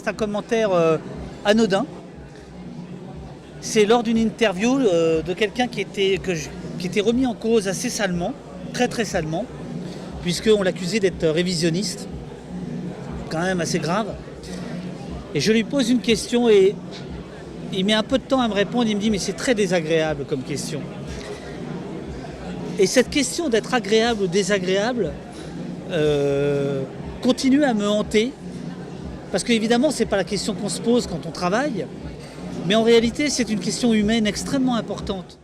C'est un commentaire anodin. C'est lors d'une interview de quelqu'un qui était remis en cause assez salement, très très salement, puisqu'on l'accusait d'être révisionniste, quand même assez grave. Et je lui pose une question et il met un peu de temps à me répondre. Il me dit mais c'est très désagréable comme question. Et cette question d'être agréable ou désagréable continue à me hanter. Parce qu'évidemment, ce n'est pas la question qu'on se pose quand on travaille, mais en réalité, c'est une question humaine extrêmement importante.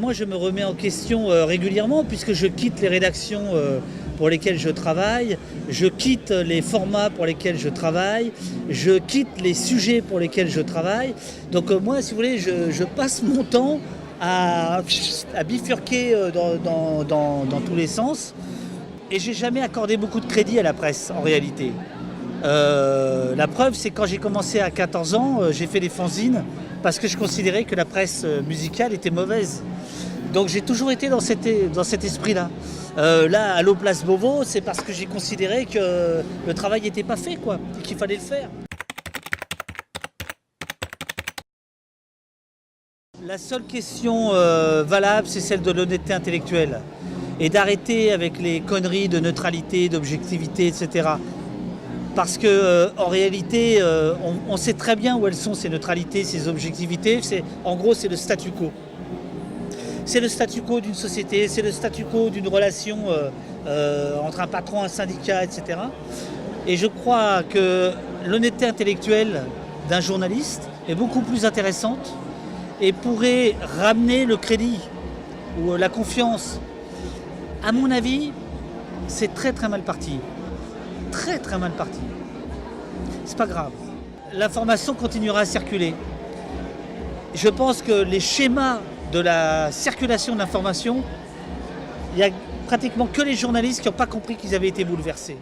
Moi, je me remets en question régulièrement puisque je quitte les rédactions pour lesquelles je travaille, je quitte les formats pour lesquels je travaille, je quitte les sujets pour lesquels je travaille. Donc moi, si vous voulez, je passe mon temps à bifurquer dans tous les sens. Et j'ai jamais accordé beaucoup de crédit à la presse, en réalité. La preuve, c'est quand j'ai commencé à 14 ans, j'ai fait des fanzines parce que je considérais que la presse musicale était mauvaise. Donc j'ai toujours été dans cet esprit-là. Là, à l'eau Place Beauvau, c'est parce que j'ai considéré que le travail n'était pas fait, quoi, et qu'il fallait le faire. La seule question valable, c'est celle de l'honnêteté intellectuelle. Et d'arrêter avec les conneries de neutralité, d'objectivité, etc. Parce qu'en réalité, on sait très bien où elles sont, ces neutralités, ces objectivités. En gros, c'est le statu quo. C'est le statu quo d'une société, c'est le statu quo d'une relation entre un patron, un syndicat, etc. Et je crois que l'honnêteté intellectuelle d'un journaliste est beaucoup plus intéressante et pourrait ramener le crédit ou la confiance. À mon avis, c'est très très mal parti. Très très mal parti. C'est pas grave. L'information continuera à circuler. Je pense que les schémas de la circulation de l'information, il n'y a pratiquement que les journalistes qui n'ont pas compris qu'ils avaient été bouleversés.